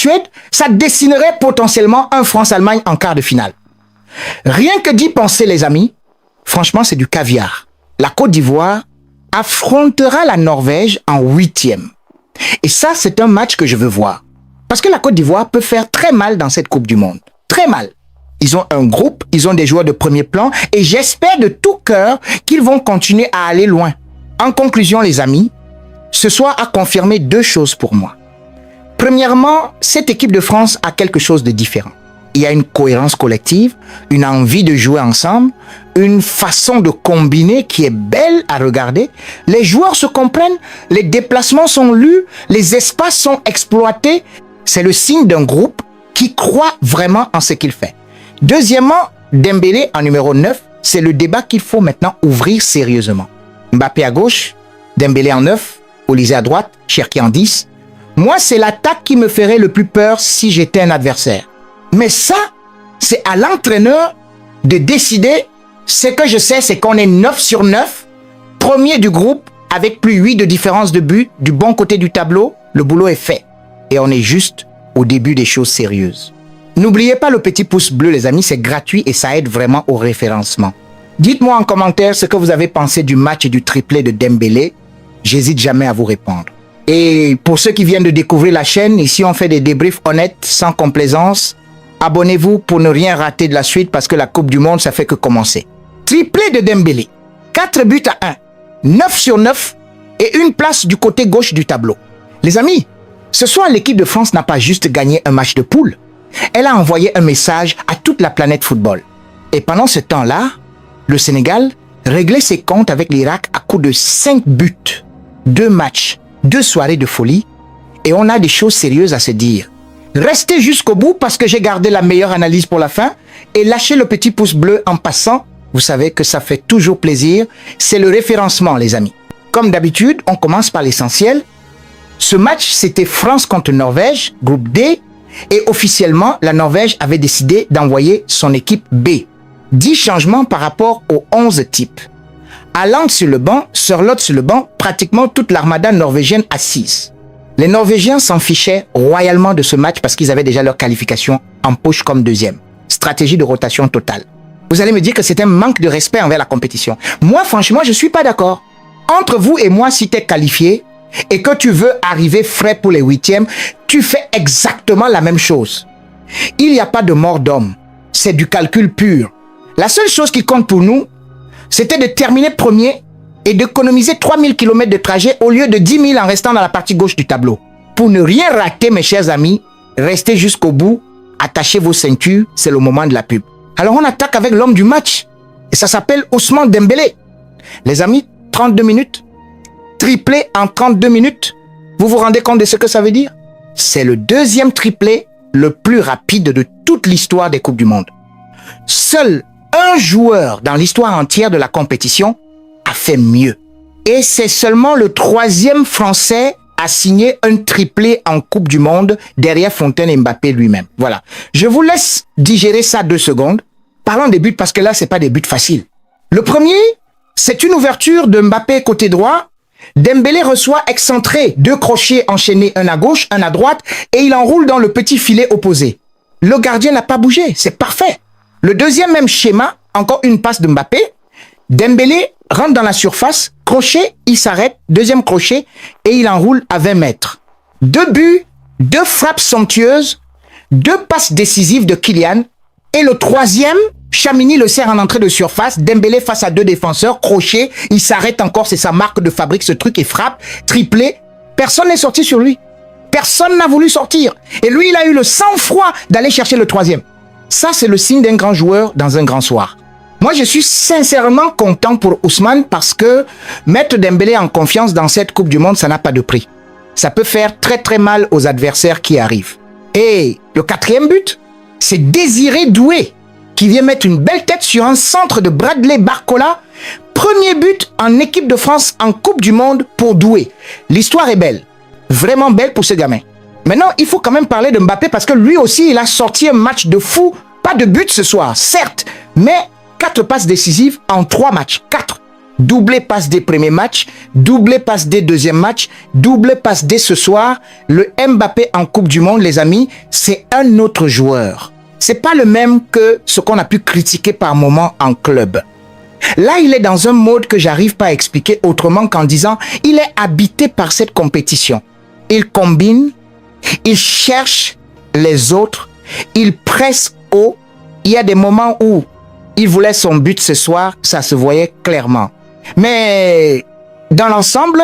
Suède, ça dessinerait potentiellement un France-Allemagne en quart de finale. Rien que d'y penser, les amis, franchement, c'est du caviar. La Côte d'Ivoire affrontera la Norvège en 8e. Et ça, c'est un match que je veux voir. Parce que la Côte d'Ivoire peut faire très mal dans cette Coupe du Monde. Très mal. Ils ont un groupe, ils ont des joueurs de premier plan et j'espère de tout cœur qu'ils vont continuer à aller loin. En conclusion, les amis, ce soir a confirmé deux choses pour moi. Premièrement, cette équipe de France a quelque chose de différent. Il y a une cohérence collective, une envie de jouer ensemble, une façon de combiner qui est belle à regarder. Les joueurs se comprennent, les déplacements sont lus, les espaces sont exploités. C'est le signe d'un groupe qui croit vraiment en ce qu'il fait. Deuxièmement, Dembélé en numéro 9, c'est le débat qu'il faut maintenant ouvrir sérieusement. Mbappé à gauche, Dembélé en 9, Olise à droite, Cherki en 10. Moi, c'est l'attaque qui me ferait le plus peur si j'étais un adversaire. Mais ça, c'est à l'entraîneur de décider. Ce que je sais, c'est qu'on est 9 sur 9, premier du groupe, avec plus 8 de différence de but, du bon côté du tableau, le boulot est fait. Et on est juste au début des choses sérieuses. N'oubliez pas le petit pouce bleu, les amis, c'est gratuit et ça aide vraiment au référencement. Dites-moi en commentaire ce que vous avez pensé du match et du triplé de Dembélé. J'hésite jamais à vous répondre. Et pour ceux qui viennent de découvrir la chaîne, ici on fait des débriefs honnêtes, sans complaisance. Abonnez-vous pour ne rien rater de la suite parce que la Coupe du Monde, ça fait que commencer. Triplé de Dembélé, 4 buts à 1, 9 sur 9 et une place du côté gauche du tableau. Les amis, ce soir, l'équipe de France n'a pas juste gagné un match de poule. Elle a envoyé un message à toute la planète football. Et pendant ce temps-là, le Sénégal réglait ses comptes avec l'Irak à coup de 5 buts, 2 matchs, 2 soirées de folie. Et on a des choses sérieuses à se dire. Restez jusqu'au bout parce que j'ai gardé la meilleure analyse pour la fin et lâchez le petit pouce bleu en passant. Vous savez que ça fait toujours plaisir. C'est le référencement, les amis. Comme d'habitude, on commence par l'essentiel. Ce match, c'était France contre Norvège, groupe D. Et officiellement, la Norvège avait décidé d'envoyer son équipe B. 10 changements par rapport aux 11 types. Haaland sur le banc, Sørloth sur le banc, pratiquement toute l'armada norvégienne assise. Les Norvégiens s'en fichaient royalement de ce match parce qu'ils avaient déjà leur qualification en poche comme deuxième. Stratégie de rotation totale. Vous allez me dire que c'est un manque de respect envers la compétition. Moi, franchement, je ne suis pas d'accord. Entre vous et moi, si tu es qualifié et que tu veux arriver frais pour les 8e, tu fais exactement la même chose. Il n'y a pas de mort d'homme. C'est du calcul pur. La seule chose qui compte pour nous, c'était de terminer premier et d'économiser 3000 km de trajet au lieu de 10 000 en restant dans la partie gauche du tableau. Pour ne rien rater, mes chers amis, restez jusqu'au bout, attachez vos ceintures, c'est le moment de la pub. Alors on attaque avec l'homme du match et ça s'appelle Ousmane Dembélé. Les amis, 32 minutes, triplé en 32 minutes. Vous vous rendez compte de ce que ça veut dire? C'est le deuxième triplé le plus rapide de toute l'histoire des Coupes du Monde. Seul un joueur dans l'histoire entière de la compétition a fait mieux. Et c'est seulement le 3e Français à signer un triplé en Coupe du Monde derrière Fontaine et Mbappé lui-même. Voilà. Je vous laisse digérer ça 2 secondes. Parlons des buts parce que là, c'est pas des buts faciles. Le premier, c'est une ouverture de Mbappé côté droit. Dembélé reçoit excentré, 2 crochets enchaînés, un à gauche, un à droite, et il enroule dans le petit filet opposé. Le gardien n'a pas bougé, c'est parfait. Le deuxième même schéma, encore une passe de Mbappé. Dembélé rentre dans la surface, crochet, il s'arrête, deuxième crochet, et il enroule à 20 mètres. 2 buts, 2 frappes somptueuses, 2 passes décisives de Kylian, et le troisième, Tchouaméni le sert en entrée de surface, Dembélé face à 2 défenseurs, crochet, il s'arrête encore, c'est sa marque de fabrique, ce truc, et frappe, triplé. Personne n'est sorti sur lui. Personne n'a voulu sortir. Et lui, il a eu le sang-froid d'aller chercher le troisième. Ça, c'est le signe d'un grand joueur dans un grand soir. Moi, je suis sincèrement content pour Ousmane parce que mettre Dembélé en confiance dans cette Coupe du Monde, ça n'a pas de prix. Ça peut faire très très mal aux adversaires qui arrivent. Et le 4e but, c'est Désiré Doué qui vient mettre une belle tête sur un centre de Bradley Barcola. Premier but en équipe de France en Coupe du Monde pour Doué. L'histoire est belle. Vraiment belle pour ce gamin. Maintenant, il faut quand même parler de Mbappé parce que lui aussi, il a sorti un match de fou. Pas de but ce soir, certes, mais 4 passes décisives en 3 matchs. 4. doublé passe des premiers matchs, doublé passe des deuxièmes matchs, doublé passe dès ce soir. Le Mbappé en Coupe du Monde, les amis, c'est un autre joueur. C'est pas le même que ce qu'on a pu critiquer par moment en club. Là, il est dans un mode que j'arrive pas à expliquer autrement qu'en disant il est habité par cette compétition. Il combine, il cherche les autres, il presse haut. Il y a des moments où il voulait son but ce soir, ça se voyait clairement. Mais dans l'ensemble,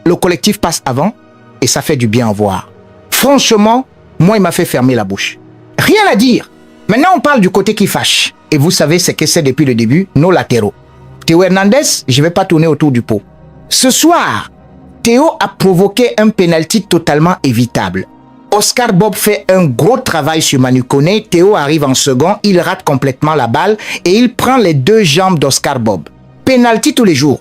le collectif passe avant et ça fait du bien à voir. Franchement, moi, il m'a fait fermer la bouche. Rien à dire. Maintenant, on parle du côté qui fâche. Et vous savez ce que c'est depuis le début, nos latéraux. Théo Hernandez, je ne vais pas tourner autour du pot. Ce soir, Théo a provoqué un penalty totalement évitable. Oscar Bob fait un gros travail sur Manu Koné. Théo arrive en second, il rate complètement la balle et il prend les deux jambes d'Oscar Bob. Penalty tous les jours.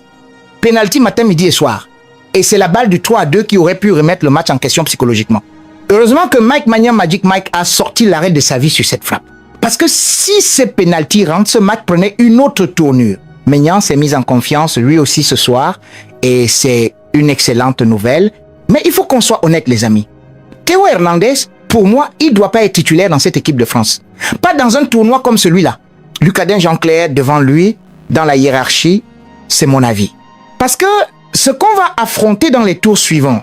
Penalty matin, midi et soir. Et c'est la balle du 3-2 qui aurait pu remettre le match en question psychologiquement. Heureusement que Mike Maignan Magic Mike a sorti l'arrêt de sa vie sur cette frappe. Parce que si ce penalty rentre, ce match prenait une autre tournure. Maignan s'est mis en confiance lui aussi ce soir et c'est une excellente nouvelle. Mais il faut qu'on soit honnête les amis. Théo Hernandez, pour moi, il ne doit pas être titulaire dans cette équipe de France. Pas dans un tournoi comme celui-là. Lucadin Jean-Claire devant lui, dans la hiérarchie, c'est mon avis. Parce que ce qu'on va affronter dans les tours suivants,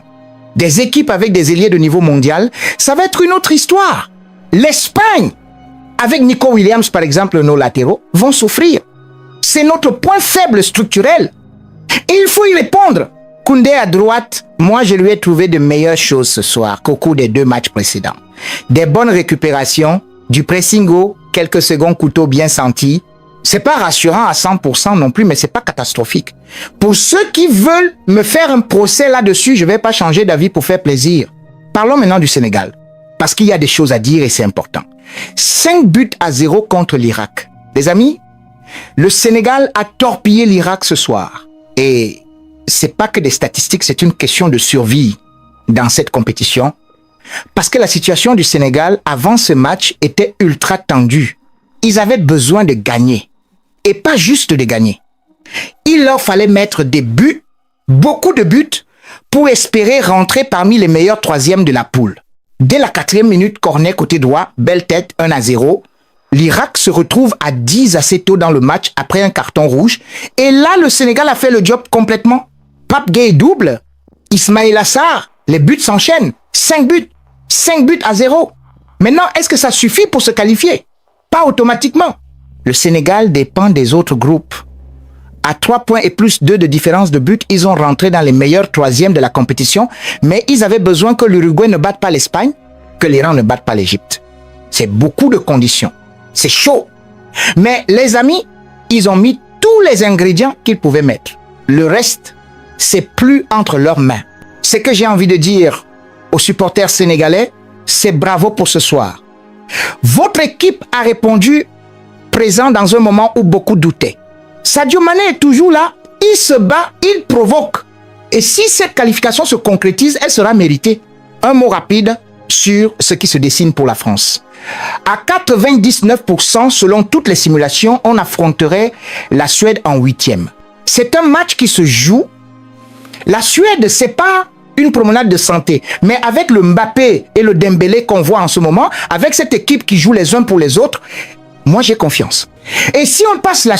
des équipes avec des ailiers de niveau mondial, ça va être une autre histoire. L'Espagne, avec Nico Williams par exemple, nos latéraux, vont souffrir. C'est notre point faible structurel. Et il faut y répondre. Koundé à droite, moi je lui ai trouvé de meilleures choses ce soir qu'au cours des 2 matchs précédents. Des bonnes récupérations, du pressing haut, quelques secondes couteaux bien sentis. C'est pas rassurant à 100% non plus, mais c'est pas catastrophique. Pour ceux qui veulent me faire un procès là-dessus, je vais pas changer d'avis pour faire plaisir. Parlons maintenant du Sénégal, parce qu'il y a des choses à dire et c'est important. 5-0 contre l'Irak. Les amis, le Sénégal a torpillé l'Irak ce soir. Et c'est pas que des statistiques, c'est une question de survie dans cette compétition. Parce que la situation du Sénégal avant ce match était ultra tendue. Ils avaient besoin de gagner. Et pas juste de gagner. Il leur fallait mettre des buts, beaucoup de buts, pour espérer rentrer parmi les meilleurs troisièmes de la poule. Dès la 4e minute, corner côté droit, belle tête, 1-0. L'Irak se retrouve à 10 assez tôt dans le match après un carton rouge. Et là, le Sénégal a fait le job complètement. Pape Gueye double. Ismaïla Sarr, les buts s'enchaînent. 5 buts. 5-0. Maintenant, est-ce que ça suffit pour se qualifier? Pas automatiquement. Le Sénégal dépend des autres groupes. À 3 points et plus 2 de différence de but, ils ont rentré dans les meilleurs troisièmes de la compétition, mais ils avaient besoin que l'Uruguay ne batte pas l'Espagne, que l'Iran ne batte pas l'Égypte. C'est beaucoup de conditions. C'est chaud. Mais les amis, ils ont mis tous les ingrédients qu'ils pouvaient mettre. Le reste, c'est plus entre leurs mains. Ce que j'ai envie de dire aux supporters sénégalais, c'est bravo pour ce soir. Votre équipe a répondu présent dans un moment où beaucoup doutaient. Sadio Mané est toujours là, il se bat, il provoque. Et si cette qualification se concrétise, elle sera méritée. Un mot rapide sur ce qui se dessine pour la France. À 99%, selon toutes les simulations, on affronterait la Suède en 8e. C'est un match qui se joue. La Suède, c'est pas une promenade de santé. Mais avec le Mbappé et le Dembélé qu'on voit en ce moment, avec cette équipe qui joue les uns pour les autres, moi j'ai confiance. Et si on passe la